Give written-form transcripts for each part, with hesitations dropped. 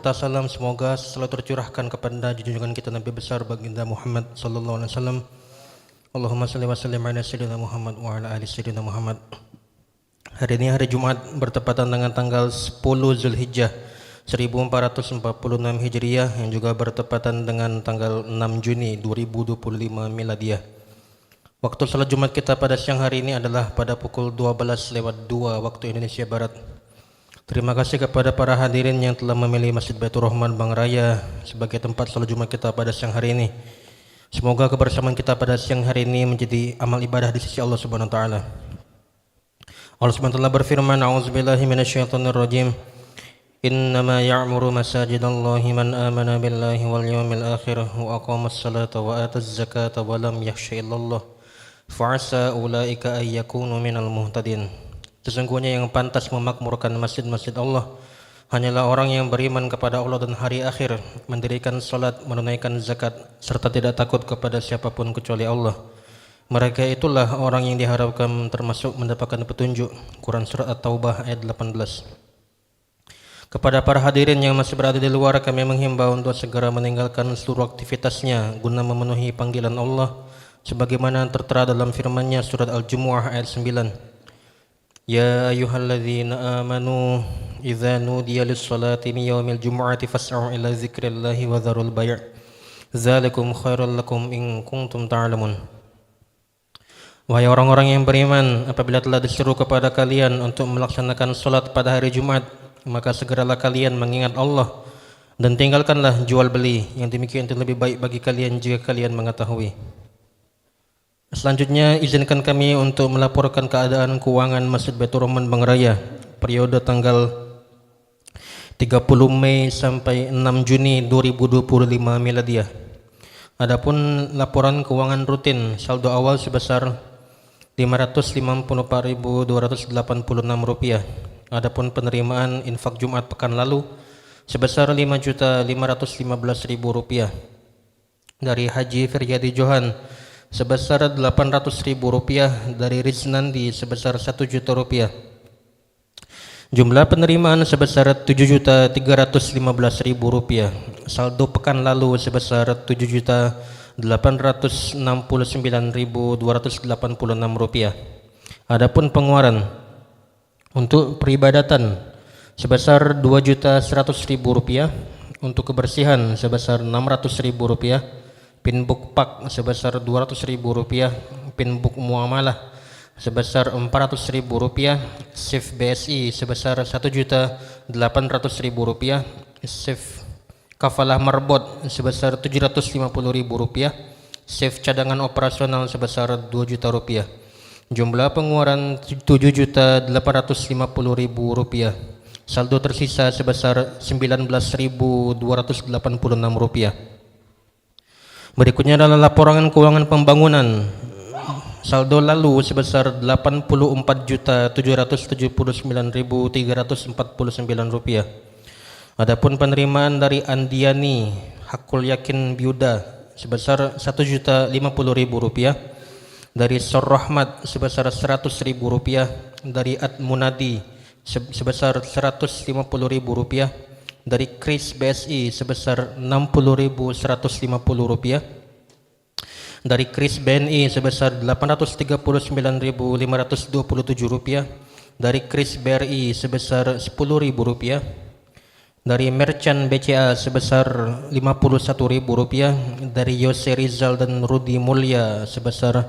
serta salam semoga selalu tercurahkan kepada junjungan kita Nabi besar baginda Muhammad sallallahu alaihi wasallam. Allahumma shalli wa sallim ala sayyidina Muhammad wa ala ali sayyidina Muhammad. Hari ini hari Jumat bertepatan dengan tanggal 10 Zulhijjah 1446 Hijriah yang juga bertepatan dengan tanggal 6 Juni 2025 Miladiah. Waktu salat Jumat kita pada siang hari ini adalah pada pukul 12:02 waktu Indonesia Barat. Terima kasih kepada para hadirin yang telah memilih Masjid Baitur Rahman Bang Raya sebagai tempat salat Jumat kita pada siang hari ini. Semoga kebersamaan kita pada siang hari ini menjadi amal ibadah di sisi Allah Subhanahu wa taala. Allah Subhanahu wa taala berfirman, "A'udzubillahi minasyaitonirrajim. Innama ya'muru masajidallahi man amana billahi wal yawmil akhir wa aqamas salata wa ataz zakata wa lam yakhsha illallah. Fa'asa ulaika ay yakunu minal muhtadin." Sesungguhnya yang pantas memakmurkan masjid-masjid Allah hanyalah orang yang beriman kepada Allah dan hari akhir, mendirikan salat, menunaikan zakat, serta tidak takut kepada siapapun kecuali Allah. Mereka itulah orang yang diharapkan termasuk mendapatkan petunjuk. Quran Surat At-Taubah ayat 18. Kepada para hadirin yang masih berada di luar, kami menghimbau untuk segera meninggalkan seluruh aktivitasnya guna memenuhi panggilan Allah sebagaimana tertera dalam firman-Nya surat Al-Jumu'ah ayat 9. Ya ayyuhalladzina amanu idza nudiya lis-salati min yaumil jumu'ati fas'au ila dzikrillahi wa dzarul bai'. Dzalikum khairul lakum in kuntum ta'lamun. Wahai orang-orang yang beriman, apabila telah diseru kepada kalian untuk melaksanakan salat pada hari Jumat, maka segeralah kalian mengingat Allah dan tinggalkanlah jual beli. Yang demikian itu lebih baik bagi kalian jika kalian mengetahui. Selanjutnya izinkan kami untuk melaporkan keadaan keuangan Masjid Baitur Rahman Bang Raya periode tanggal 30 Mei sampai 6 Juni 2025 Miladiah. Adapun laporan keuangan rutin saldo awal sebesar Rp554.286. Adapun penerimaan infak Jumat pekan lalu sebesar Rp5.515.000. Dari Haji Firyadi Johan sebesar Rp800.000, dari Riznandi sebesar Rp1.000.000. Jumlah penerimaan sebesar Rp7.315.000. Saldo pekan lalu sebesar Rp7.869.286. Adapun pengeluaran untuk peribadatan sebesar Rp2.100.000, untuk kebersihan sebesar Rp600.000, Pinbuk Pak sebesar Rp200.000, Pinbuk Muamalah sebesar Rp400.000, SIF BSI sebesar Rp1.800.000, SIF Kafalah Marbot sebesar Rp750.000, SIF cadangan operasional sebesar Rp2.000.000. Jumlah pengeluaran Rp7.850.000. Saldo tersisa sebesar Rp19.286. Berikutnya adalah laporan keuangan pembangunan. Saldo lalu sebesar Rp84.779.349. Adapun penerimaan dari Andiani Hakul Yakin Biuda sebesar Rp1.050.000, dari Sor Rahmat sebesar Rp100.000, dari Ad Munadi sebesar Rp150.000, dari Kris BSI sebesar Rp60.150, dari Kris BNI sebesar Rp839.527, dari Kris BRI sebesar Rp10.000, dari Merchant BCA sebesar Rp51.000, dari Yose Rizal dan Rudi Mulya sebesar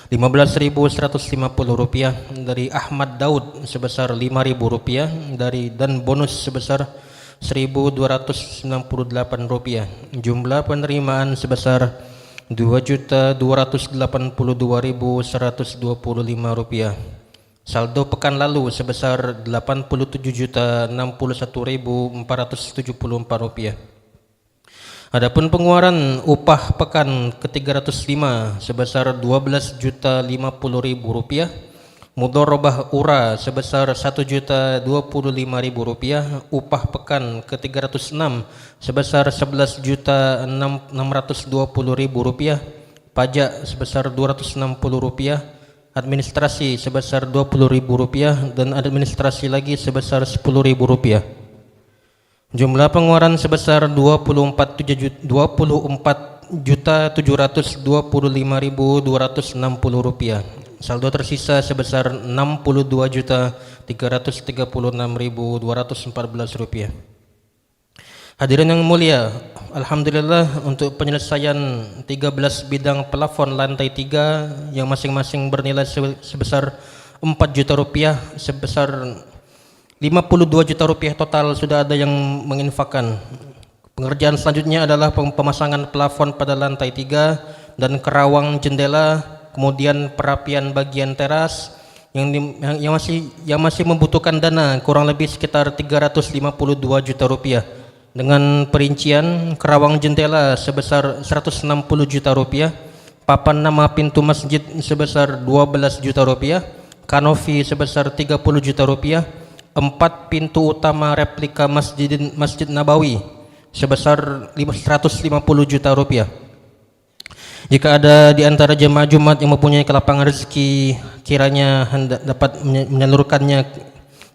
Rp15.150, dari Ahmad Daud sebesar Rp5.000, dari dan bonus sebesar Rp1.298. Jumlah penerimaan sebesar Rp2.282.125. Saldo pekan lalu sebesar Rp87.061.474. Adapun pengeluaran upah pekan ke-305 sebesar Rp12.050.000, mudharabah ura sebesar Rp1.025.000, upah pekan ke-306 sebesar Rp11.620.000, pajak sebesar Rp260, administrasi sebesar Rp20.000, dan administrasi lagi sebesar Rp10.000. Jumlah pengeluaran sebesar 24.725.260 rupiah. Saldo tersisa sebesar 62.336.214 rupiah. Hadirin yang mulia, alhamdulillah untuk penyelesaian 13 bidang plafon lantai 3 yang masing-masing bernilai sebesar 4 juta rupiah, sebesar 52 juta rupiah total sudah ada yang menginfakkan. Pengerjaan selanjutnya adalah pemasangan plafon pada lantai 3 dan kerawang jendela, kemudian perapian bagian teras yang masih membutuhkan dana kurang lebih sekitar 352 juta rupiah. Dengan perincian kerawang jendela sebesar 160 juta rupiah, papan nama pintu masjid sebesar 12 juta rupiah, kanopi sebesar 30 juta rupiah, 4 pintu utama replika Masjid Nabawi sebesar 150 juta rupiah. Jika ada di antara jemaah Jumat yang mempunyai kelapangan rezeki, kiranya hendak dapat menyalurkannya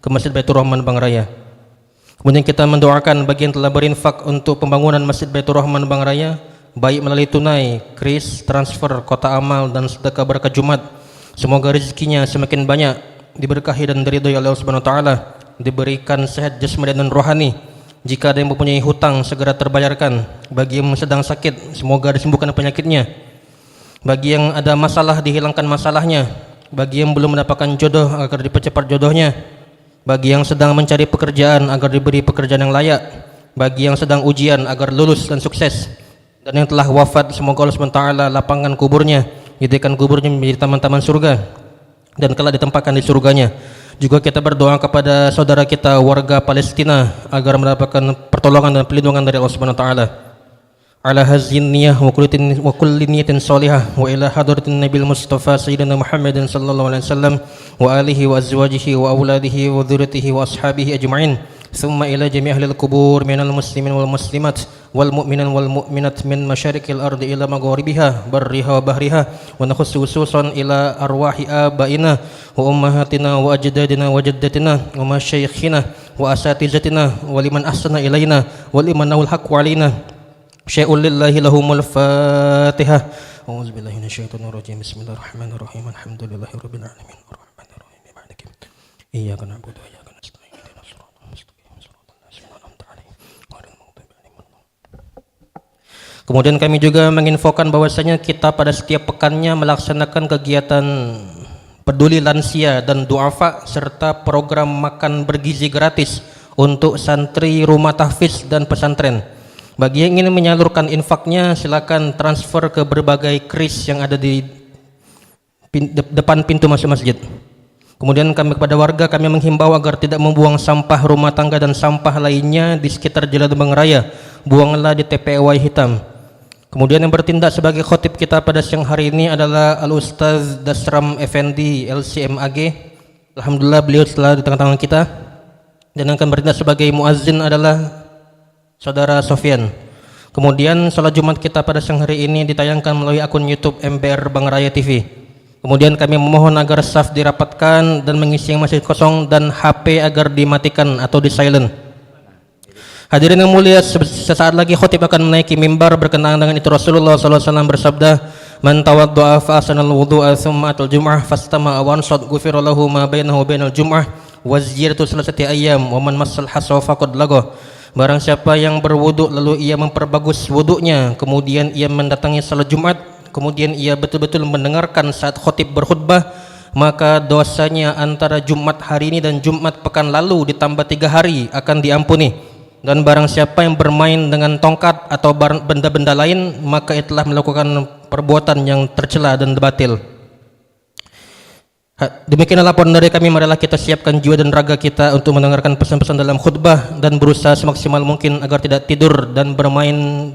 ke Masjid Baitur Rahman Bangraya. Kemudian kita mendoakan bagi yang telah berinfak untuk pembangunan Masjid Baitur Rahman Bangraya, baik melalui tunai, kris, transfer, kota amal dan sedekah berkat Jumat. Semoga rezekinya semakin banyak, diberkahi dan diridhoi oleh Allah Subhanahu wa taala, diberikan sehat jasmani dan rohani. Jika ada yang mempunyai hutang segera terbayarkan. Bagi yang sedang sakit semoga disembuhkan penyakitnya. Bagi yang ada masalah dihilangkan masalahnya. Bagi yang belum mendapatkan jodoh agar dipercepat jodohnya. Bagi yang sedang mencari pekerjaan agar diberi pekerjaan yang layak. Bagi yang sedang ujian agar lulus dan sukses. Dan yang telah wafat semoga Allah SWT lapangkan kuburnya, jadikan kuburnya menjadi taman-taman surga dan kelak ditempatkan di surganya. Juga kita berdoa kepada saudara kita warga Palestina agar mendapatkan pertolongan dan perlindungan dari Allah Subhanahu wa taala. Ala hazin niyah wa kulli niyatin salihah wa ila hadratin nabil mustafa sayyidina Muhammadin sallallahu alaihi wasallam wa alihi wa azwajihi wa auladihi wa dzurriyyatihi wa ashabihi ajma'in. Thumma ila jami' ahli al-qubur minal muslimin wal muslimat wal mu'minin wal mu'minat min masyariqil ardi ila magharibiha barriha wa bahriha wa khususan ila arwahi abaina wa ummahatina wa ajdadina wa jaddatina wa masyayikhina wa asatizatina wa liman ahsana ilaina wa liman nawal haqq alaina. Syai'un lillahi lahumul Fatihah. A'udzu billahi minasyaitonir rajim. Bismillahirrahmanirrahim. Alhamdulillahirabbil alamin. Arrahmanir rahim. Maliki yaumiddin. Iyyaka na'budu wa iyyaka nasta'in. Ihdinas siratal mustaqim. Siratal ladzina an'amta 'alaihim ghairil maghdubi 'alaihim waladdallin. Kemudian kami juga menginfokan bahwasanya kita pada setiap pekannya melaksanakan kegiatan peduli lansia dan duafa serta program makan bergizi gratis untuk santri rumah tahfiz dan pesantren. Bagi yang ingin menyalurkan infaknya silakan transfer ke berbagai kris yang ada di depan pintu masuk masjid. Kemudian kepada warga kami menghimbau agar tidak membuang sampah rumah tangga dan sampah lainnya di sekitar Jalan Lembang Raya. Buanglah di TPWY Hitam. Kemudian yang bertindak sebagai khotib kita pada siang hari ini adalah Al-Ustaz Dasram Effendi LCMAG. Alhamdulillah beliau telah di tengah-tengah kita. Dan yang akan bertindak sebagai muazzin adalah Saudara Sofyan. Kemudian salat Jumat kita pada siang hari ini ditayangkan melalui akun YouTube MBR Bangraya TV. Kemudian kami memohon agar saf dirapatkan dan mengisi yang masih kosong dan HP agar dimatikan atau di silent. Hadirin yang mulia, sesaat lagi khotib akan menaiki mimbar. Berkenaan dengan itu Rasulullah SAW bersabda, "Man tawaddu'a fa ahsanal wudu'a tsumma atal jum'ah fastama'a wa ansat ghufira lahu ma bainahu wa bainal jum'ah wa ziyaratu salasati ayyam wa man massal hasa faqad lagha." Barang siapa yang berwuduk lalu ia memperbagus wuduknya, kemudian ia mendatangi salat Jumat, kemudian ia betul-betul mendengarkan saat khotib berkhutbah, maka dosanya antara Jumat hari ini dan Jumat pekan lalu ditambah 3 hari akan diampuni. Dan barang siapa yang bermain dengan tongkat atau benda-benda lain, maka ia telah melakukan perbuatan yang tercela dan batil. Demikianlah laporan dari kami. Marilah kita siapkan jiwa dan raga kita untuk mendengarkan pesan-pesan dalam khutbah dan berusaha semaksimal mungkin agar tidak tidur dan bermain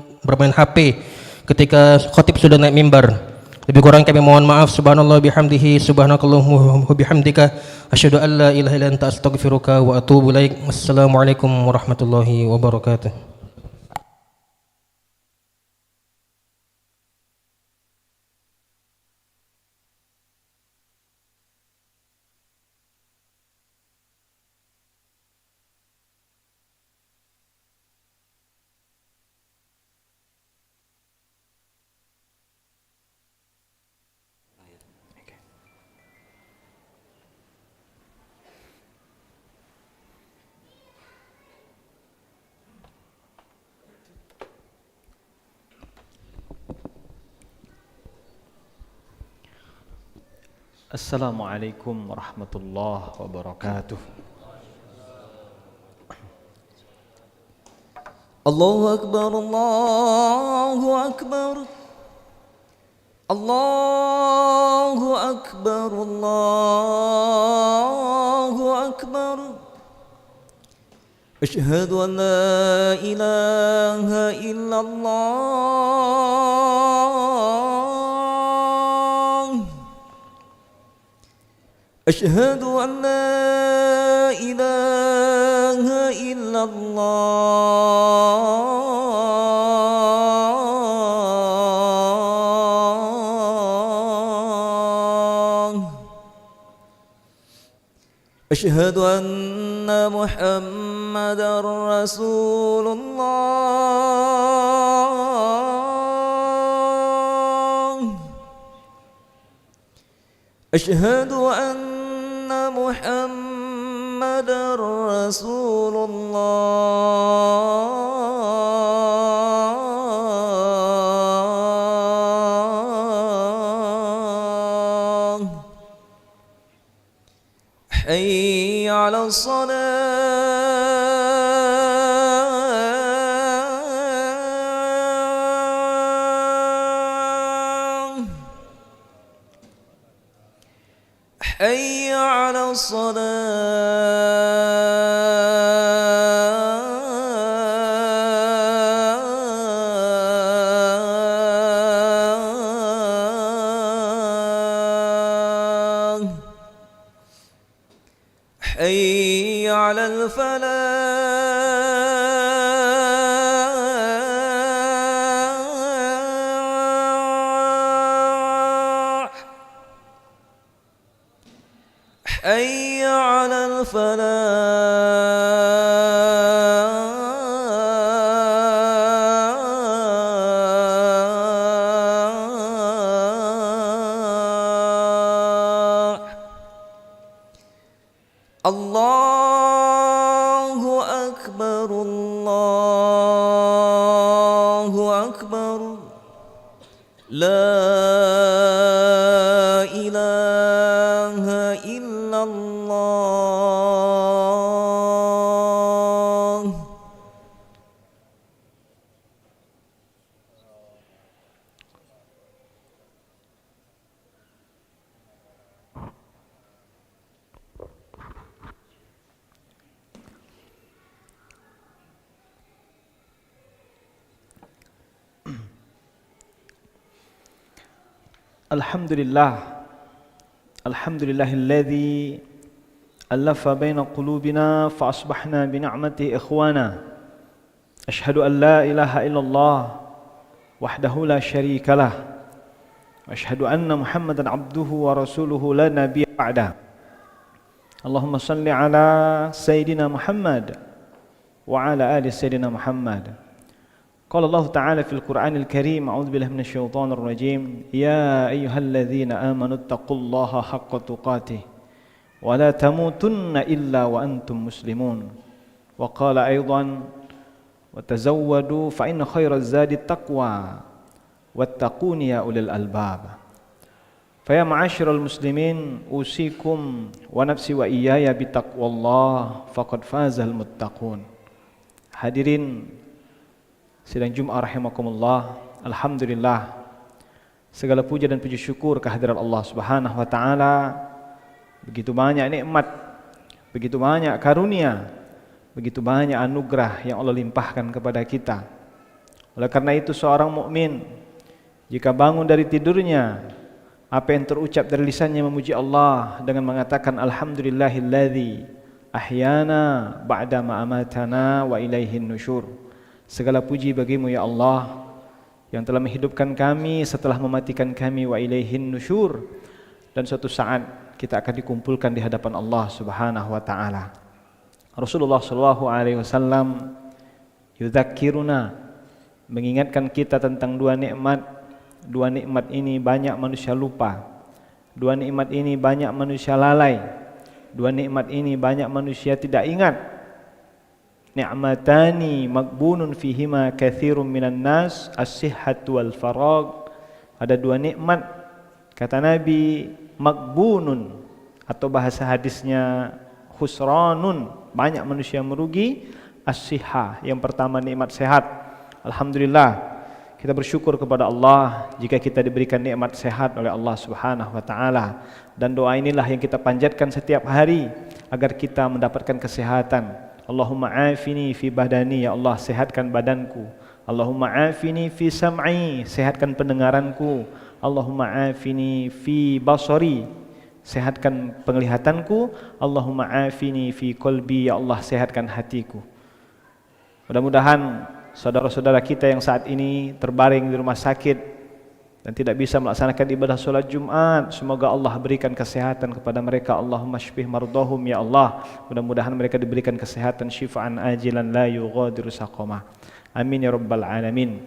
HP ketika khotib sudah naik mimbar. Lebih kurang kami mohon maaf. Subhanallah bihamdihi, subhanakallahumma bihamdika, asyhadu an la ilaha illa anta astaghfiruka wa atubu ilaik. Wassalamualaikum warahmatullahi wabarakatuh. Assalamualaikum warahmatullahi wabarakatuh. Allahu Akbar, Allahu Akbar, Allahu Akbar, Allahu Akbar. Asyhadu an la ilaha illallah. Asyhadu an la ilaha illallah. Asyhadu anna Muhammadar Rasulullah. Asyhadu anna Muhammadar Rasulullah. Hayya 'ala shalah. Hayya 'ala salah. Hayya 'alal falah. Hayya 'alal falah. Allahu Akbar, Allahu Akbar. La ilaha illallah. Alhamdulillahilladzi alafa baina qulubina fa asbahna bi ni'matihi ikhwana. Asyhadu an la ilaha illallah wahdahu la syarikalah. Wa asyhadu anna Muhammadan abduhu wa rasuluhu la nabiyya ba'da. Allahumma salli ala Sayyidina Muhammad wa ala ali Sayyidina Muhammad. Qala Allah Ta'ala fil Qur'anil Karim, a'udzu billahi minasyaitonir rajim, ya ayyuhalladzina amanu taqullaha haqqa tuqatih wa la tamutunna illa wa antum muslimun. Wa qala aidan, wa tazawwadu fa inna khairaz zadi taqwa wattaquni ya ulil albab. Fa ya ma'asyiral muslimin, usikum wa nafsi wa iyaya bitaqwallah faqad fazal muttaqun. Hadirin sidang Jumat rahimakumullah, alhamdulillah, segala puja dan puji syukur kehadirat Allah Subhanahu wa taala. Begitu banyak nikmat, begitu banyak karunia, begitu banyak anugerah yang Allah limpahkan kepada kita. Oleh karena itu seorang mukmin jika bangun dari tidurnya, apa yang terucap dari lisannya memuji Allah dengan mengatakan alhamdulillahilladzi ahyana ba'da ma amatana wa ilaihin nusyur. Segala puji bagimu ya Allah yang telah menghidupkan kami setelah mematikan kami, wa ilaihin nusyur, dan suatu saat kita akan dikumpulkan di hadapan Allah Subhanahu wa taala. Rasulullah sallallahu alaihi wasallam yudzakiruna, mengingatkan kita tentang dua nikmat. Dua nikmat ini banyak manusia lupa. Dua nikmat ini banyak manusia lalai. Dua nikmat ini banyak manusia tidak ingat. Ni'matani maghbunun fihima katsirun minan nas, as-sihhatu wal faragh. Ada dua nikmat, kata Nabi, magbunun, atau bahasa hadisnya khusranun, banyak manusia merugi. As-sihah, yang pertama nikmat sehat. Alhamdulillah, kita bersyukur kepada Allah jika kita diberikan nikmat sehat oleh Allah Subhanahu wa taala. Dan doa inilah yang kita panjatkan setiap hari agar kita mendapatkan kesehatan. Allahumma afini fi badani, ya Allah sehatkan badanku. Allahumma afini fi sam'i, sehatkan pendengaranku. Allahumma afini fi basari, sehatkan penglihatanku. Allahumma afini fi qalbi, ya Allah sehatkan hatiku. Mudah-mudahan saudara-saudara kita yang saat ini terbaring di rumah sakit dan tidak bisa melaksanakan ibadah sholat Jumat, semoga Allah berikan kesehatan kepada mereka. Allahumma shfih mardahum, ya Allah. Mudah-mudahan mereka diberikan kesehatan syifaan ajilan la yughadiru saqama. Amin ya rabbal alamin.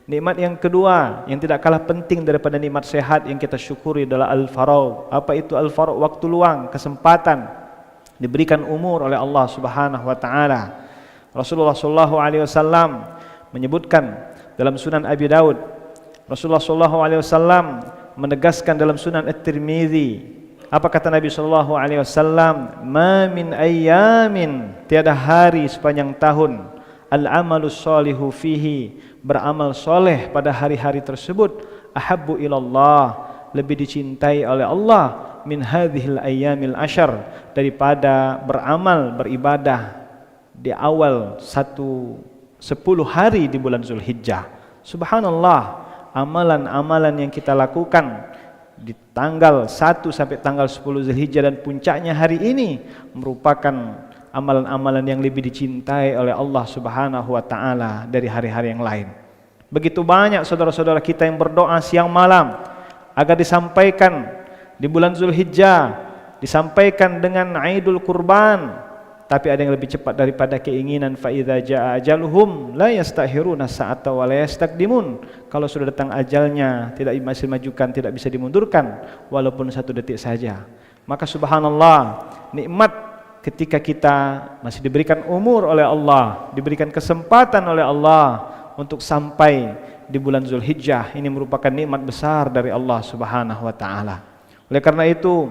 Nikmat yang kedua yang tidak kalah penting daripada nikmat sehat yang kita syukuri adalah al-faragh. Apa itu al-faragh? Waktu luang, kesempatan, diberikan umur oleh Allah Subhanahu wa taala. Rasulullah sallallahu alaihi wasallam menyebutkan dalam Sunan Abi Daud, Rasulullah sallallahu alaihi wasallam menegaskan dalam Sunan At-Tirmidzi, apa kata Nabi sallallahu alaihi wasallam? Ma min ayyamin, tiada hari sepanjang tahun, al-amalus sholihu fihi, beramal soleh pada hari-hari tersebut, ahabbu ilallah, lebih dicintai oleh Allah, min hadhil ayyamil ashar, daripada beramal beribadah di awal 10 hari di bulan Zulhijjah. Subhanallah, amalan-amalan yang kita lakukan di tanggal 1 sampai tanggal 10 Zulhijjah dan puncaknya hari ini merupakan amalan-amalan yang lebih dicintai oleh Allah Subhanahu wa taala dari hari-hari yang lain. Begitu banyak saudara-saudara kita yang berdoa siang malam agar disampaikan di bulan Zulhijjah, disampaikan dengan Idul Kurban. Tapi ada yang lebih cepat daripada keinginan. Fa idza jaa ajaluhum la yastakhiruna sa'ata wa la yastaqdimun. Kalau sudah datang ajalnya, tidak bisa dimajukan, tidak bisa dimundurkan walaupun 1 detik saja. Maka subhanallah, nikmat ketika kita masih diberikan umur oleh Allah, diberikan kesempatan oleh Allah untuk sampai di bulan Zulhijjah, ini merupakan nikmat besar dari Allah Subhanahu wa taala. Oleh karena itu,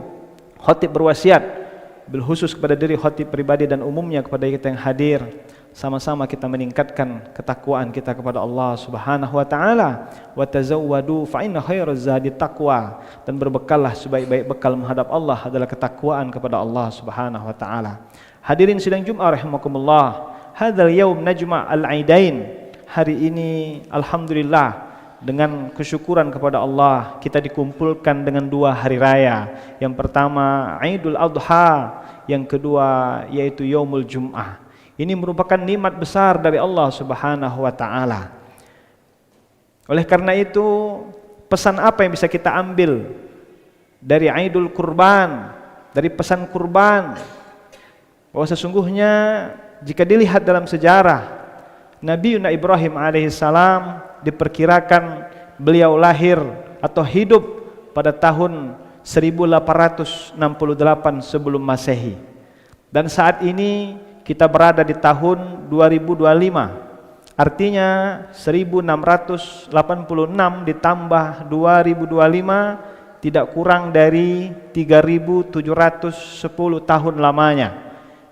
khatib berwasiat bil khusus kepada diri khatib pribadi dan umumnya kepada kita yang hadir, sama-sama kita meningkatkan ketakwaan kita kepada Allah Subhanahu wa taala. Wa tazawwadu fa inna khairaz zadi taqwa, dan berbekallah, sebaik-baik bekal menghadap Allah adalah ketakwaan kepada Allah Subhanahu wa taala. Hadirin sidang Jumat rahimakumullah, hadzal yaum najma' al-aidain. Hari ini alhamdulillah dengan kesyukuran kepada Allah kita dikumpulkan dengan 2 hari raya. Yang pertama Idul Adha, yang kedua yaitu Yaumul Jum'ah. Ini merupakan nikmat besar dari Allah Subhanahu wa taala. Oleh karena itu, pesan apa yang bisa kita ambil dari Idul Kurban, dari pesan kurban? Bahwa sesungguhnya jika dilihat dalam sejarah, Nabi Ibrahim alaihissalam diperkirakan beliau lahir atau hidup pada tahun 1868 sebelum Masehi. Dan saat ini kita berada di tahun 2025. Artinya 1686 ditambah 2025 tidak kurang dari 3710 tahun lamanya.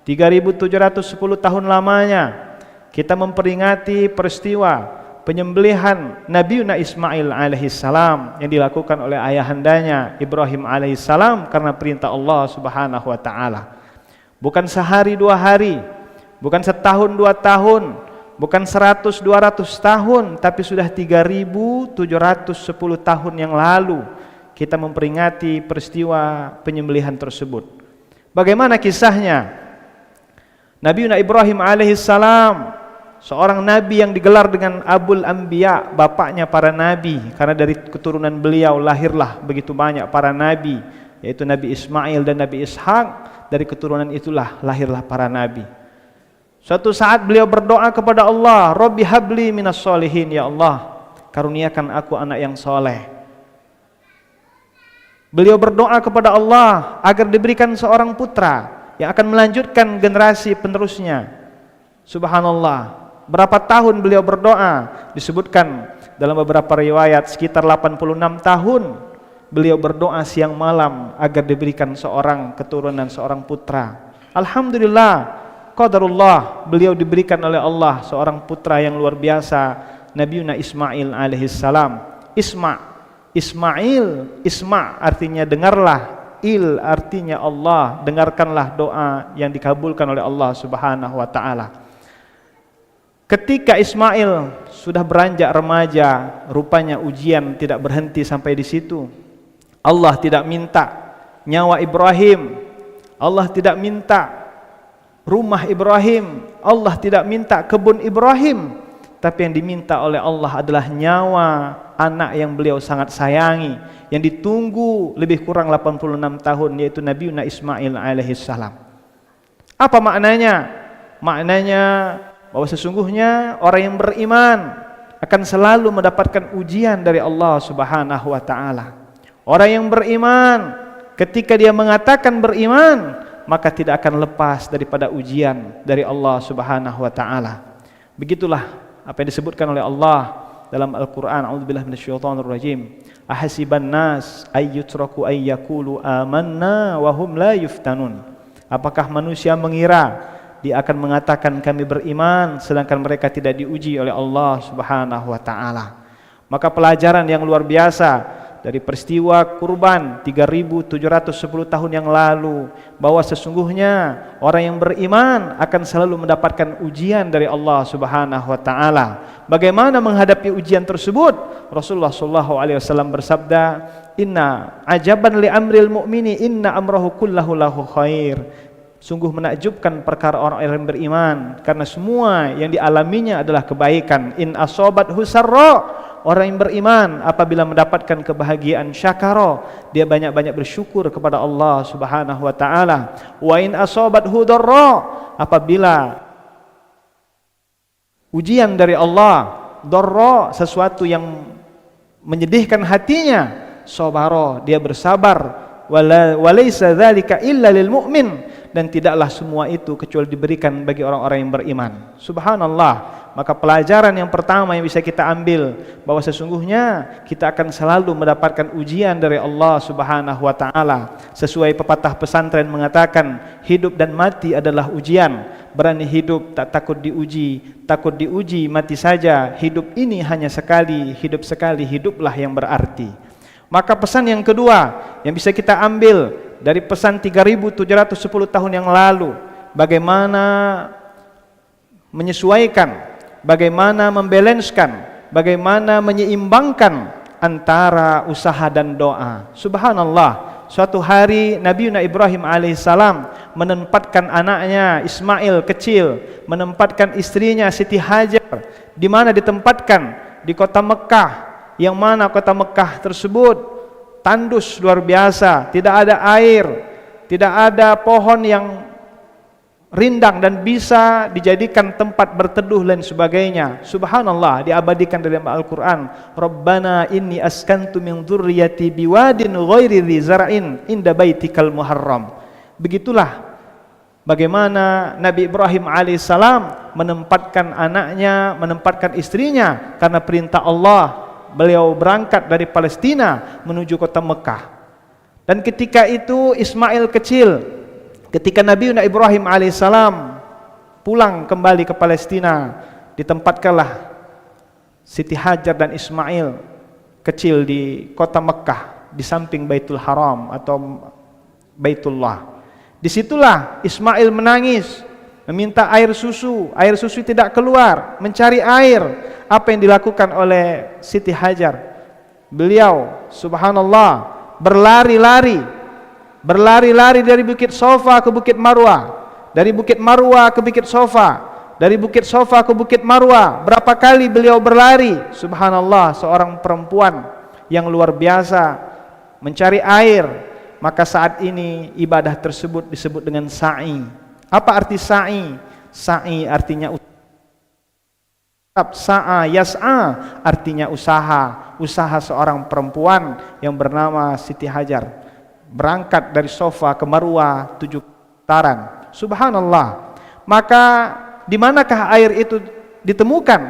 3710 tahun lamanya kita memperingati peristiwa penyembelihan Nabi Ismail alaihissalam yang dilakukan oleh ayahandanya Ibrahim alaihissalam karena perintah Allah Subhanahu wa taala. Bukan sehari 2 hari, bukan setahun 2 tahun, bukan 100-200 tahun, tapi sudah 3710 tahun yang lalu kita memperingati peristiwa penyembelihan tersebut. Bagaimana kisahnya? Nabi Ibrahim alaihissalam seorang nabi yang digelar dengan Abul Anbiya, bapaknya para nabi, karena dari keturunan beliau lahirlah begitu banyak para nabi, yaitu Nabi Ismail dan Nabi Ishak. Dari keturunan itulah lahirlah para nabi. Suatu saat beliau berdoa kepada Allah, Rabbi habli minas solihin, ya Allah karuniakan aku anak yang soleh. Beliau berdoa kepada Allah agar diberikan seorang putra yang akan melanjutkan generasi penerusnya. Subhanallah, berapa tahun beliau berdoa? Disebutkan dalam beberapa riwayat sekitar 86 tahun beliau berdoa siang malam agar diberikan seorang keturunan, seorang putra. Alhamdulillah, qadarullah, beliau diberikan oleh Allah seorang putra yang luar biasa, Nabiuna Ismail alaihissalam. Isma artinya dengarlah, il artinya Allah, dengarkanlah doa yang dikabulkan oleh Allah Subhanahu wa taala. Ketika Ismail sudah beranjak remaja, rupanya ujian tidak berhenti sampai di situ. Allah tidak minta nyawa Ibrahim, Allah tidak minta rumah Ibrahim, Allah tidak minta kebun Ibrahim, tapi yang diminta oleh Allah adalah nyawa anak yang beliau sangat sayangi, yang ditunggu lebih kurang 86 tahun, yaitu Nabiuna Ismail alaihissalam. Apa maknanya? Maknanya bahwa sesungguhnya orang yang beriman akan selalu mendapatkan ujian dari Allah Subhanahu wa taala. Orang yang beriman ketika dia mengatakan beriman, maka tidak akan lepas daripada ujian dari Allah Subhanahu wa taala. Begitulah apa yang disebutkan oleh Allah dalam Al-Qur'an, a'udzubillahi minasyaitonir rajim. Ahasiban nas ayyutraku ayyakulu amanna wa hum la yuftanun. Apakah manusia mengira dia akan mengatakan kami beriman sedangkan mereka tidak diuji oleh Allah Subhanahu wa taala? Maka pelajaran yang luar biasa dari peristiwa kurban 3710 tahun yang lalu, bahwa sesungguhnya orang yang beriman akan selalu mendapatkan ujian dari Allah Subhanahu wa taala. Bagaimana menghadapi ujian tersebut? Rasulullah sallallahu alaihi wasallam bersabda, "Inna ajaban li amril mu'mini inna amrahu kullahu lahu khair." Sungguh menakjubkan perkara orang yang beriman, karena semua yang dialaminya adalah kebaikan. In asobathu sarra, orang yang beriman apabila mendapatkan kebahagiaan syakara, dia banyak-banyak bersyukur kepada Allah Subhanahu wa taala. Wa in asobathu darra, apabila ujian dari Allah, darra sesuatu yang menyedihkan hatinya, sabara, dia bersabar. Walaysa dzalika illa lil mu'min, dan tidaklah semua itu kecuali diberikan bagi orang-orang yang beriman. Subhanallah. Maka pelajaran yang pertama yang bisa kita ambil, bahwa sesungguhnya kita akan selalu mendapatkan ujian dari Allah Subhanahu wa taala. Sesuai pepatah pesantren mengatakan, hidup dan mati adalah ujian. Berani hidup tak takut diuji, takut diuji mati saja. Hidup ini hanya sekali, hidup sekali, hiduplah yang berarti. Maka pesan yang kedua yang bisa kita ambil dari pesan 3710 tahun yang lalu, bagaimana menyesuaikan, bagaimana membalanskan, bagaimana menyeimbangkan antara usaha dan doa. Subhanallah, suatu hari Nabiuna Ibrahim alaihissalam menempatkan anaknya Ismail kecil, menempatkan istrinya Siti Hajar. Di mana ditempatkan? Di kota Mekah, yang mana kota Mekah tersebut tandus luar biasa, tidak ada air, tidak ada pohon yang rindang dan bisa dijadikan tempat berteduh dan sebagainya. Subhanallah, diabadikan dalam Al-Quran, Rabbana inni askantu min dzurriyyati biwadin ghairi dzi zar'in inda baitikal muharram. Begitulah bagaimana Nabi Ibrahim alaihissalam menempatkan anaknya, menempatkan istrinya, karena perintah Allah beliau berangkat dari Palestina menuju kota Mekah. Dan ketika itu Ismail kecil, ketika Nabi Ibrahim alaihissalam pulang kembali ke Palestina, ditempatkanlah Siti Hajar dan Ismail kecil di kota Mekah, di samping Baitul Haram atau Baitullah. Disitulah Ismail menangis, meminta air susu tidak keluar, mencari air. Apa yang dilakukan oleh Siti Hajar? Beliau subhanallah berlari-lari dari Bukit Sofa ke Bukit Marwah, dari Bukit Marwah ke Bukit Sofa, dari Bukit Sofa ke Bukit Marwah. Berapa kali beliau berlari? Subhanallah, seorang perempuan yang luar biasa mencari air. Maka saat ini ibadah tersebut disebut dengan sa'i. Apa arti sa'i? Sa'i artinya sa'a yas'a artinya usaha. Usaha seorang perempuan yang bernama Siti Hajar, berangkat dari Sofa ke Marwah 7 putaran. Subhanallah. Maka di manakah air itu ditemukan?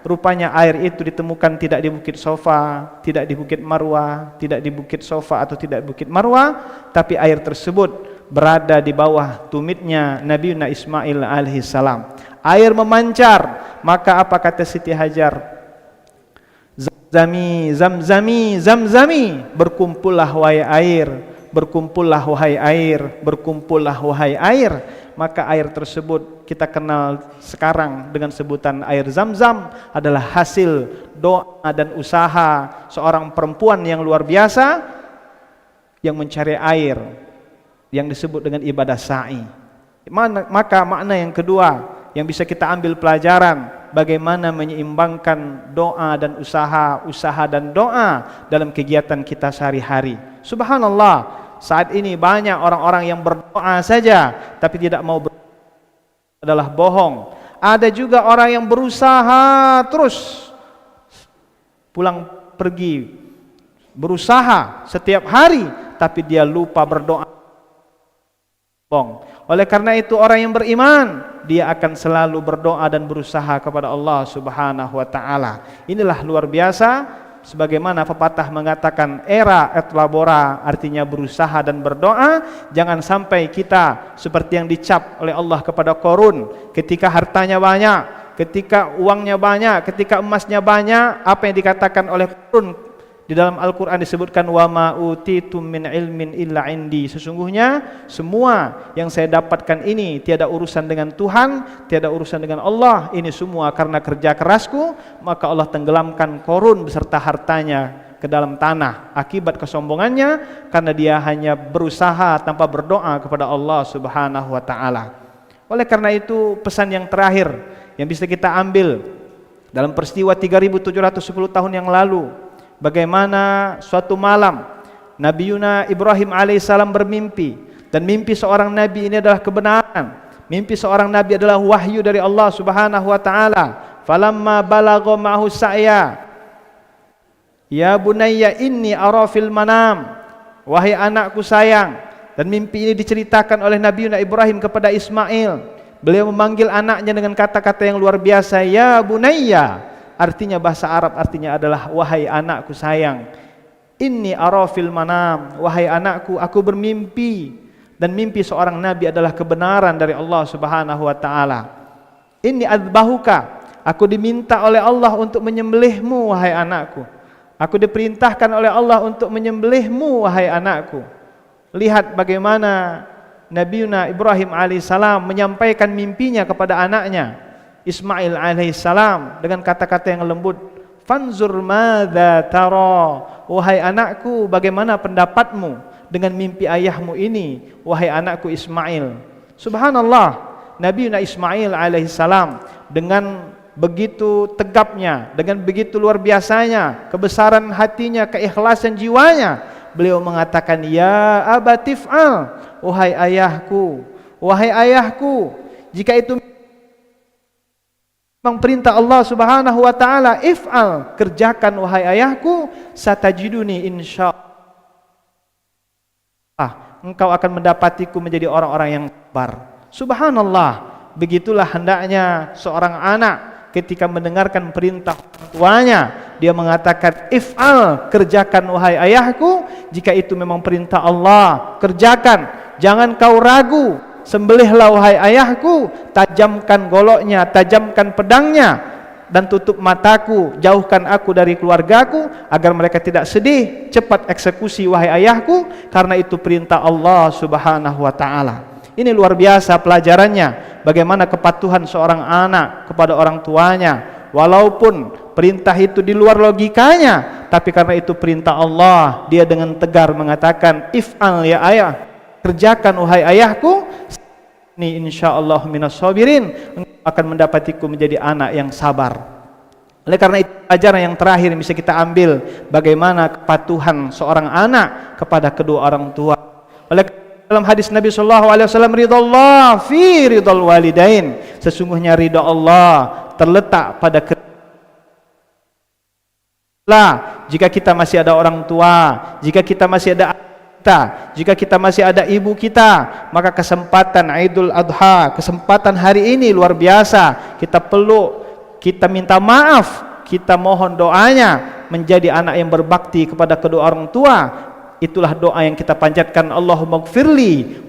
Rupanya air itu ditemukan tidak di Bukit Sofa, tidak di Bukit Marwah, tidak di Bukit Sofa atau tidak di Bukit Marwah, tapi air tersebut berada di bawah tumitnya Nabi Ismail alaihissalam. Air memancar, maka apa kata Siti Hajar? Zamzami, zamzami, zamzami, berkumpullah wahai air, berkumpullah wahai air, berkumpullah wahai air. Maka air tersebut kita kenal sekarang dengan sebutan air Zam-Zam adalah hasil doa dan usaha seorang perempuan yang luar biasa yang mencari air yang disebut dengan ibadah sa'i. Maka makna yang kedua yang bisa kita ambil pelajaran, bagaimana menyeimbangkan doa dan usaha dan doa dalam kegiatan kita sehari-hari. Subhanallah, saat ini banyak orang-orang yang berdoa saja tapi tidak mau adalah bohong. Ada juga orang yang berusaha terus pulang pergi, berusaha setiap hari tapi dia lupa berdoa. Oleh karena itu orang yang beriman dia akan selalu berdoa dan berusaha kepada Allah Subhanahu wa taala. Inilah luar biasa. Sebagaimana pepatah mengatakan era et labora, artinya berusaha dan berdoa. Jangan sampai kita seperti yang dicap oleh Allah kepada Qarun, ketika hartanya banyak, ketika uangnya banyak, ketika emasnya banyak. Apa yang dikatakan oleh Qarun di dalam Al-Quran disebutkan, wa ma utitum min ilmin illa indi, sesungguhnya semua yang saya dapatkan ini tiada urusan dengan Tuhan, tiada urusan dengan Allah, ini semua karena kerja kerasku. Maka Allah tenggelamkan Qarun beserta hartanya ke dalam tanah akibat kesombongannya, karena dia hanya berusaha tanpa berdoa kepada Allah Subhanahu wa taala. Oleh karena itu pesan yang terakhir yang bisa kita ambil dalam peristiwa 3710 tahun yang lalu, bagaimana suatu malam Nabi Ibrahim alaihissalam bermimpi, dan mimpi seorang nabi ini adalah kebenaran. Mimpi seorang nabi adalah wahyu dari Allah Subhanahu wa taala. Falamma balagha ma'hu sa'ya, ya bunayya inni ara fil manam, wahai anakku sayang. Dan mimpi ini diceritakan oleh Nabi Ibrahim kepada Ismail. Beliau memanggil anaknya dengan kata-kata yang luar biasa, ya bunayya, artinya bahasa Arab artinya adalah wahai anakku sayang. Inni ara fil manam, wahai anakku, aku bermimpi. Dan mimpi seorang nabi adalah kebenaran dari Allah Subhanahu wa taala. Inni adzbahuka, aku diminta oleh Allah untuk menyembelihmu wahai anakku. Aku diperintahkan oleh Allah untuk menyembelihmu wahai anakku. Lihat bagaimana Nabi Ibrahim alaihissalam menyampaikan mimpinya kepada anaknya Ismail alaihissalam dengan kata-kata yang lembut. Fanzur madza tara, wahai anakku, bagaimana pendapatmu dengan mimpi ayahmu ini wahai anakku Ismail. Subhanallah, Nabi Ismail alaihissalam dengan begitu tegapnya, dengan begitu luar biasanya kebesaran hatinya, keikhlasan jiwanya, beliau mengatakan, ya abatif'al, wahai ayahku, wahai ayahku, jika itu memang perintah Allah Subhanahu wa taala, if'al, kerjakan wahai ayahku, satajiduni insyaallah, engkau akan mendapatiku menjadi orang-orang yang sabar. Subhanallah, begitulah hendaknya seorang anak ketika mendengarkan perintah tuanya, dia mengatakan if'al, kerjakan wahai ayahku, jika itu memang perintah Allah, kerjakan, jangan kau ragu. Sembelihlah wahai ayahku, tajamkan goloknya, tajamkan pedangnya, dan tutup mataku, jauhkan aku dari keluargaku agar mereka tidak sedih. Cepat eksekusi wahai ayahku, karena itu perintah Allah Subhanahu wa taala. Ini luar biasa pelajarannya, bagaimana kepatuhan seorang anak kepada orang tuanya, walaupun perintah itu di luar logikanya, tapi karena itu perintah Allah, dia dengan tegar mengatakan if'al ya ayah, kerjakan wahai ayahku, ini insyaallah minas sabirin, engkau akan mendapatiku menjadi anak yang sabar. Oleh karena itu pelajaran yang terakhir yang bisa kita ambil, bagaimana kepatuhan seorang anak kepada kedua orang tua. Oleh dalam hadis Nabi sallallahu alaihi wasallam, ridallah fi ridal walidain, sesungguhnya ridha Allah terletak pada jika kita masih ada orang tua, jika kita masih ada kita, jika kita masih ada ibu kita, maka kesempatan Idul Adha, kesempatan hari ini luar biasa. Kita peluk kita minta maaf, kita mohon doanya menjadi anak yang berbakti kepada kedua orang tua. Itulah doa yang kita panjatkan, Allahumma gfirli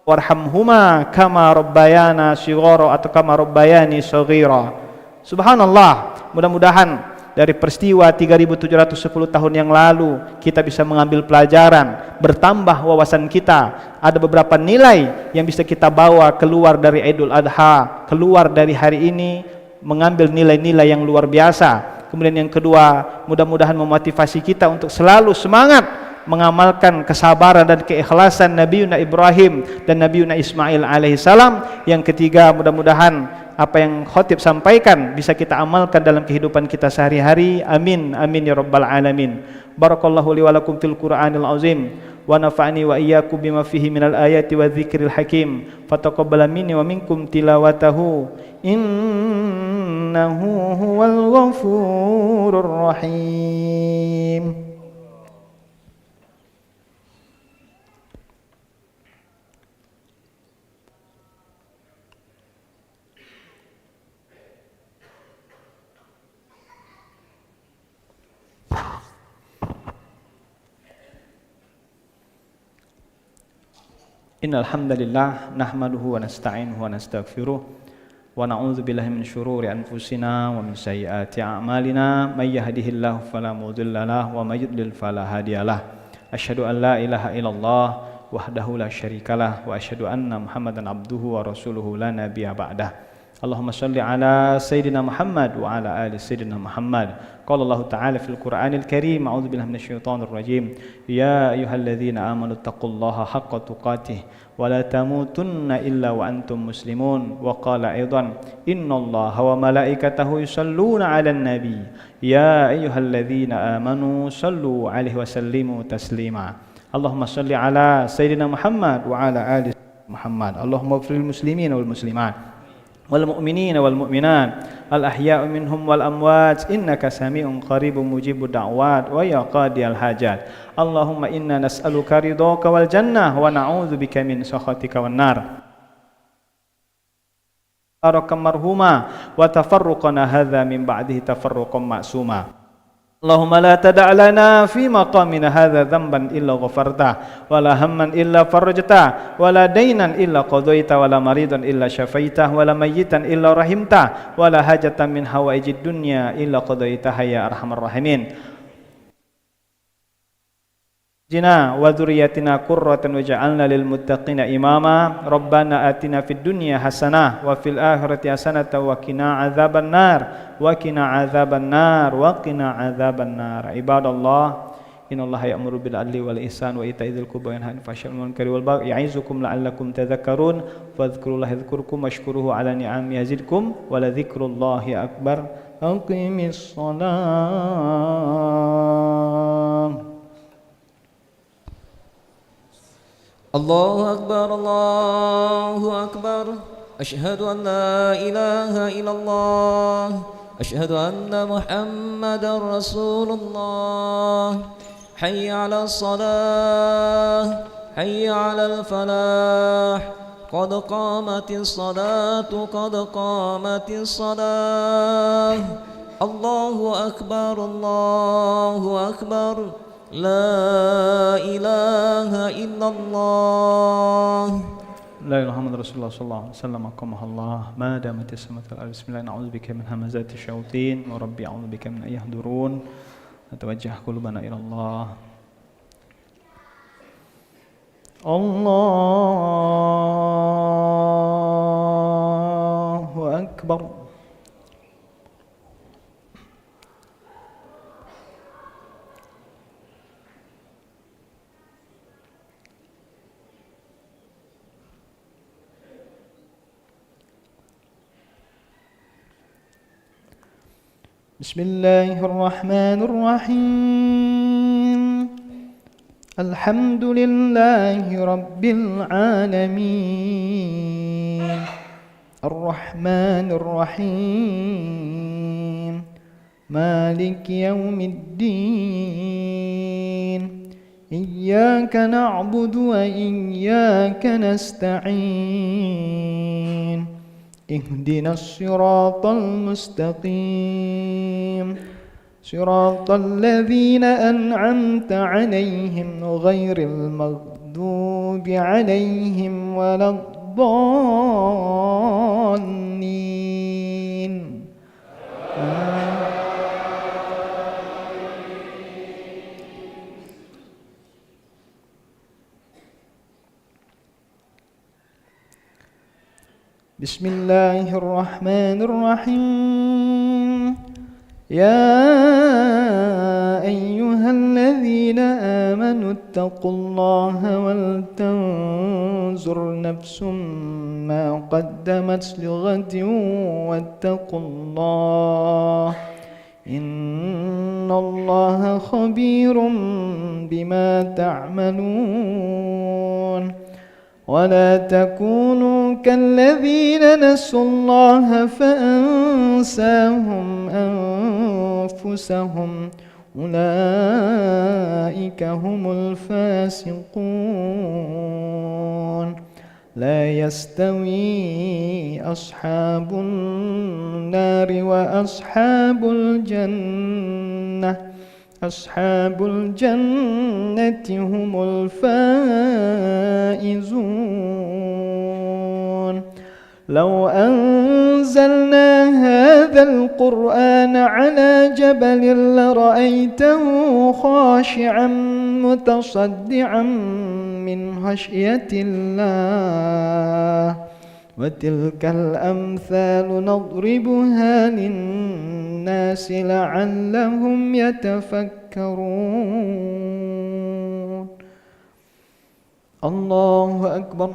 warhamhuma kama rabbayana shighara atau kama rabbayani shaghira. Subhanallah, mudah-mudahan dari peristiwa 3710 tahun yang lalu kita bisa mengambil pelajaran, bertambah wawasan kita. Ada beberapa nilai yang bisa kita bawa keluar dari Idul Adha, keluar dari hari ini, mengambil nilai-nilai yang luar biasa. Kemudian yang kedua, mudah-mudahan memotivasi kita untuk selalu semangat mengamalkan kesabaran dan keikhlasan Nabiuna Ibrahim dan Nabiuna Ismail alaihissalam. Yang ketiga, mudah-mudahan apa yang khotib sampaikan bisa kita amalkan dalam kehidupan kita sehari-hari. Amin, amin ya rabbal alamin. Barakallahu li wa lakum fil Qur'anil azim wa nafa'ani wa iyyakum bima fihi minal ayati wa dzikril hakim. Fataqabbal minni wa minkum tilawatahu innahu huwal ghafurur rahim. Innal hamdalillah nahmaduhu wa nasta'inuhu wa nastaghfiruh wa na'udzu billahi min syururi anfusina wa min sayyiati a'malina may yahdihillahu fala mudilla lahu wa may yudlil fala hadiyalah. Asyhadu an la ilaha illallah wahdahu la syarikalah wa asyhadu anna Muhammadan abduhu wa rasuluhu la nabiyya ba'dah. Allahumma shalli ala sayyidina Muhammad wa ala ali sayyidina Muhammad. Qala Allah Ta'ala fil Qur'anil Karim, a'udzu billahi minasyaitonir rajim. Ya ayyuhalladzina amanu taqullaha haqqa tuqatih wa la tamutunna illa wa antum muslimun. Wa qala aidan, innallaha wa malaikatahu yusalluna 'alan nabi. Ya ayyuhalladzina amanu sallu 'alaihi wa sallimu taslima. Allahumma shalli ala sayyidina Muhammad wa ala ali Muhammad. Allahumma ighfir lil muslimin wal muslimat wal mu'minina wal mu'minat al ahya'u minhum wal amwat innaka sami'un qaribun mujibud da'wat wa ya qadiyal hajat. Allahumma inna nas'aluka ridhaka wal jannah wa na'udzubika min sakhatika wan nar. Barakam marhuma wa tafarruqana hadza min ba'dihi tafarruqan ma'suma. Allahumma la tada' lana fi maqamina hadza dhanban illa ghafartah wa la hamman illa farajtah wa la daynan illa qadaita wa la maridan illa syafaitah wa la mayyitan illa rahimtah wa la hajatan min hawaijid dunya illa qadaitaha ya arhamar rahimin. Jina wa dzurriyyatina qurratan waj'alna lil muttaqina imama. Rabbana atina fid dunya hasanah wa fil akhirati hasanatan wa qina adzaban nar wa qina adzaban nar wa qina adzaban nar. Ibadallah, innallaha ya'muru bil adli wal ihsan wa ita'i dzil qurba wa yanha 'anil fahsya'i wal munkari wal baghi ya'izukum la'allakum tadhakkarun. Fadhkurullaha yadhkurkum washkuruhu 'ala ni'amihi yazidkum wa la dzikrullahi akbar. Aqimis shalah. Allahu Akbar, Allahu Akbar. Asyhadu an la ilaha illallah. Asyhadu anna Muhammadar Rasulullah. Hayya 'alas salah, hayya 'alal falah. Qad qamatis salatu, qad qamatis salah. Allahu Akbar, Allahu Akbar. La ilaha illallah. La ilaha Muhammad Rasulullah sallallahu alaihi wasallam. Aqamahallah ma damatis samawati wal ardi. Bismillah, na'udzubika min hamazati syayatin wa rabbi a'udzubika min ayahdurun. Natawajjah qulubana ila Allah. Allahu akbar. Bismillahirrahmanirrahim. Alhamdulillahi rabbil alamin. Arrahmanirrahim. Maliki yaumiddin. Iyyaka na'budu wa iyyaka nasta'in. اهدنا الصراط المستقيم صراط الذين أنعمت عليهم غير المغضوب عليهم ولا الضالين. بسم الله الرحمن الرحيم. يا أيها الذين آمنوا اتقوا الله ولتنظر نفس ما قدمت لغد واتقوا الله إن الله خبير بما تعملون. ولا تكونوا كالذين نسوا الله فأنساهم أنفسهم أولئك هم الفاسقون. لا يستوي أصحاب النار وأصحاب الجنة أصحاب الجنة هم الفائزون. لو أنزلنا هذا القرآن على جبل لرأيته خاشعا متصدعا من خشية الله وتلك الأمثال نضربها للناس لعلهم يتفكرون. الله أكبر.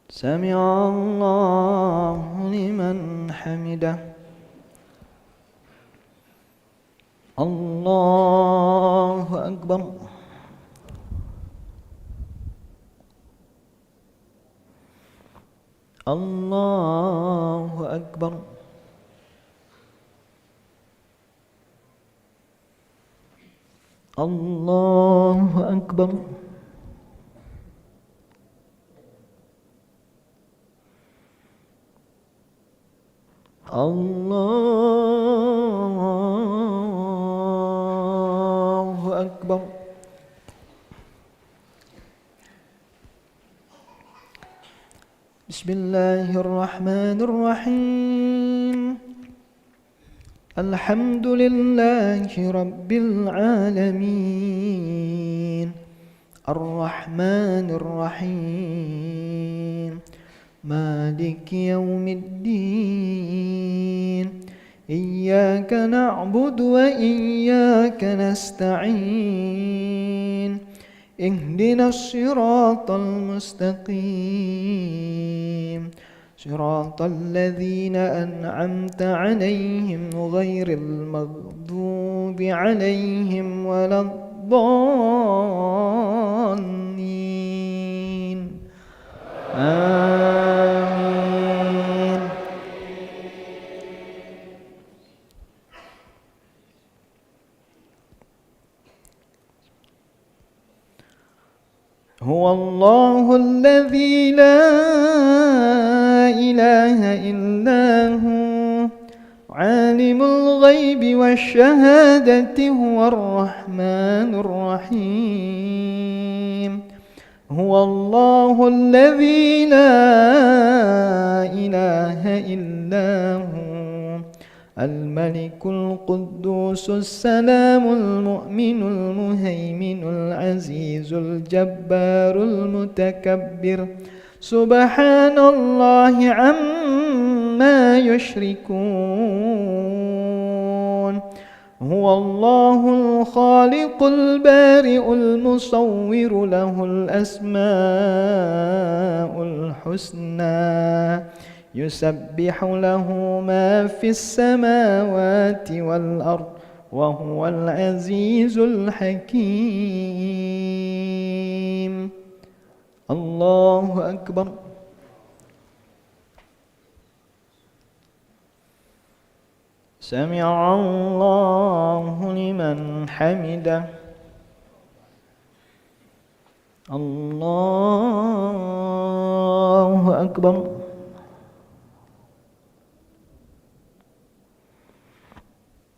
سمع الله لمن حمده. الله أكبر. الله أكبر. الله أكبر. الله أكبر. بسم الله الرحمن الرحيم. الحمد لله رب العالمين الرحمن الرحيم مالك يوم الدين إياك نعبد وإياك نستعين اهدنا الصراط المستقيم صراط الذين أنعمت عليهم غير المغضوب عليهم ولا الضالين. آمين. هو الله الذي لا إله إلا هو عالم الغيب والشهادة هو الرحمن الرحيم. هو الله الذي لا إله إلا هو الملك القدوس السلام المؤمن المهيمن العزيز الجبار المتكبر سبحان الله عما يشركون. هو الله الخالق البارئ المصور له الأسماء الحسنى يسبح له ما في السماوات والأرض وهو العزيز الحكيم. الله أكبر. سمع الله لمن حمده. الله أكبر.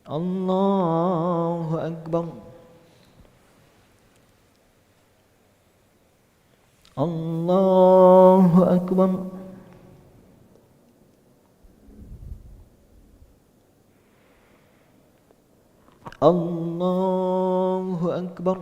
الله أكبر. الله أكبر. الله أكبر.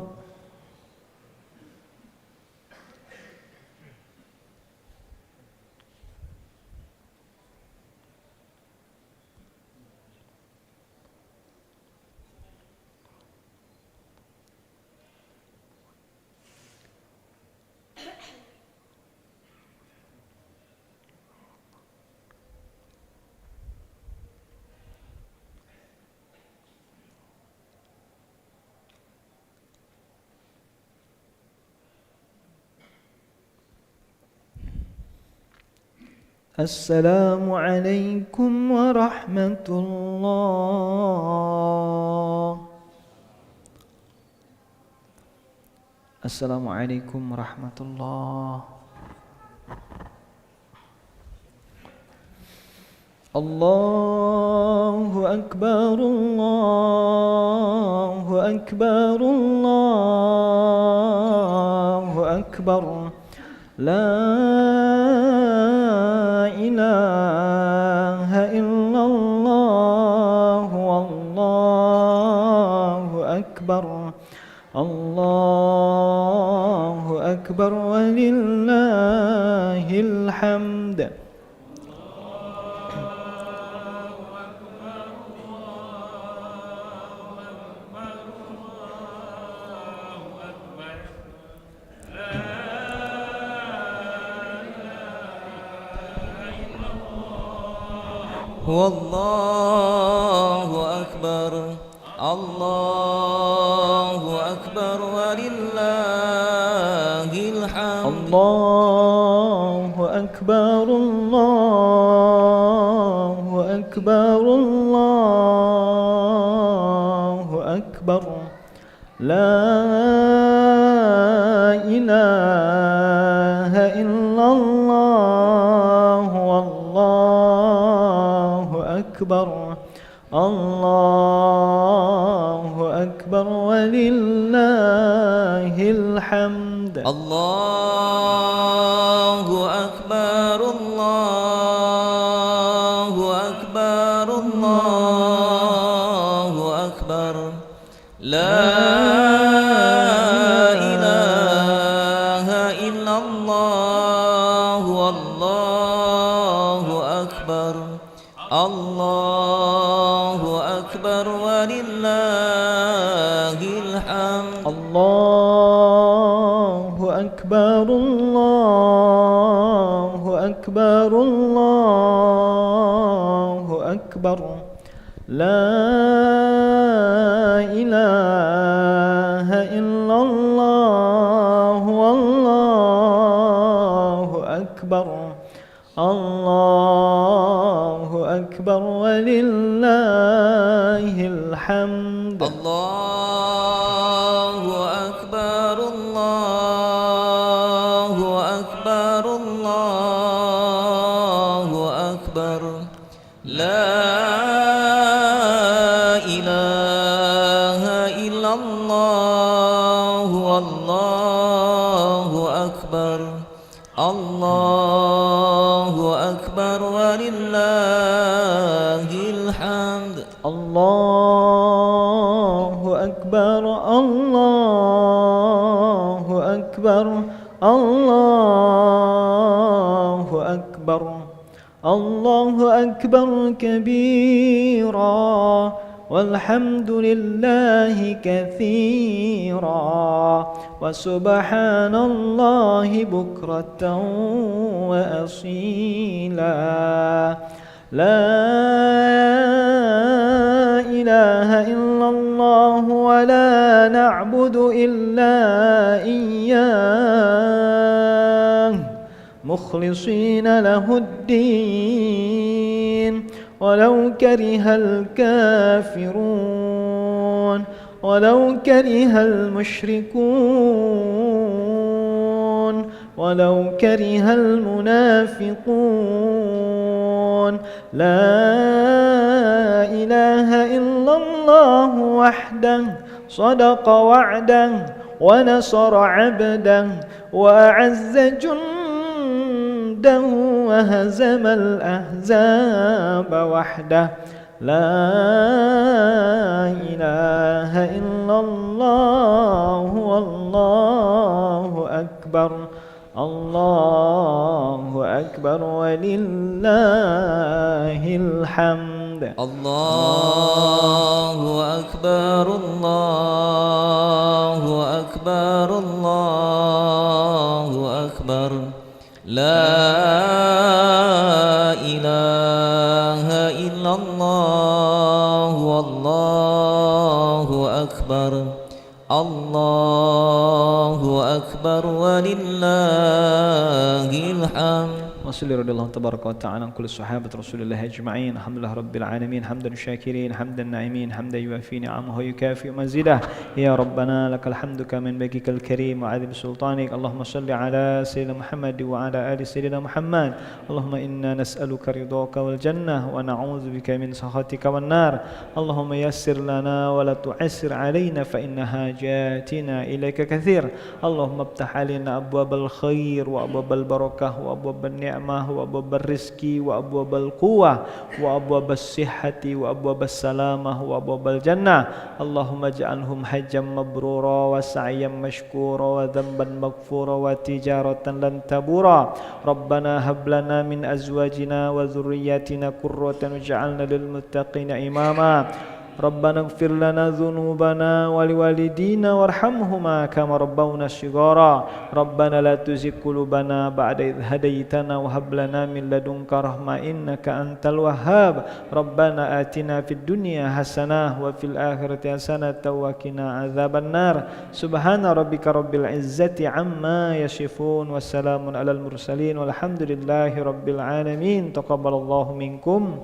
السلام عليكم ورحمة الله. السلام عليكم ورحمة الله. الله أكبر. الله أكبر. الله أكبر. لا إله إلا الله والله أكبر. الله أكبر ولله الحمد. والله أكبر. الله أكبر ولله الحمد. الله أكبر. الله أكبر. الله أكبر. لا إله إلا الله والله أكبر. الله أكبر ولله الحمد. الله أكبر. الله أكبر. الله أكبر. لا إله إلا الله والله أكبر. الله أكبر ولله الحمد. الله أكبر. الله أكبر. الله أكبر. لا إله إلا الله والله أكبر. الله أكبر ولله الحمد. الله أكبر. الله أكبر. الله أكبر. لا إله إلا الله والله أكبر. الله أكبر ولله الحمد. الله أكبر. الله أكبر. الله أكبر. الله أكبر كبيرا والحمد لله كثيرا وسبحان الله بكرة وأصيلا. لا إله إلا الله ولا نعبد إلا إياه مخلصين له الدين ولو كره الكافرون ولو كره المشركون. ولو كره المنافقون لا إله إلا الله وحده صدق وعده ونصر عبده وأعز جنده وهزم الأحزاب وحده لا إله إلا الله والله أكبر الله أكبر ولله الحمد الله أكبر الله أكبر الله أكبر لا إله إلا الله والله أكبر الله أكبر ولله الحمد. وصلى رضي الله تبارك وتعالى عن كل صحابة رسول الله أجمعين. الحمد لله رب العالمين حمدا شاكرين حمدا ناعمين حمدا يوافي نعمه ويكافئ مزيده. يا ربنا لك الحمد كما ينبغي الكريم وعظيم سلطانك. اللهم صل على سيدنا محمد وعلى آل سيدنا محمد. اللهم إنا نسألك رضاك والجنة ونعوذ بك من سخطك والنار. اللهم يسر لنا ولا تعسر علينا فإن حاجاتنا إليك كثير. اللهم افتح علينا أبواب الخير وأبواب البركة وأبواب النعمة وأبواب الرزق وأبواب القوة وأبواب الصحة وأبواب السلامة وأبواب الجنة. اللهم اجعلهم حجا مبرورا وسعيا مشكورا وذنبا مغفورا وتجارة لن تبورا. ربنا هب لنا من أزواجنا وذرياتنا قرة واجعلنا للمتقين إماما. ربنا اغفر لنا ذنوبنا ولوالدينا وارحمهما كما ربونا صغارا. ربنا لا تزغ قلوبنا بعد إذ هديتنا وهب لنا من لدنك رحمة إنك أنت الوهاب. ربنا آتنا في الدنيا حسنة وفي الآخرة حسنة وقنا عذاب النار. سبحان ربك رب العزة عما يصفون والسلام على المرسلين والحمد لله رب العالمين. تقبل الله منكم.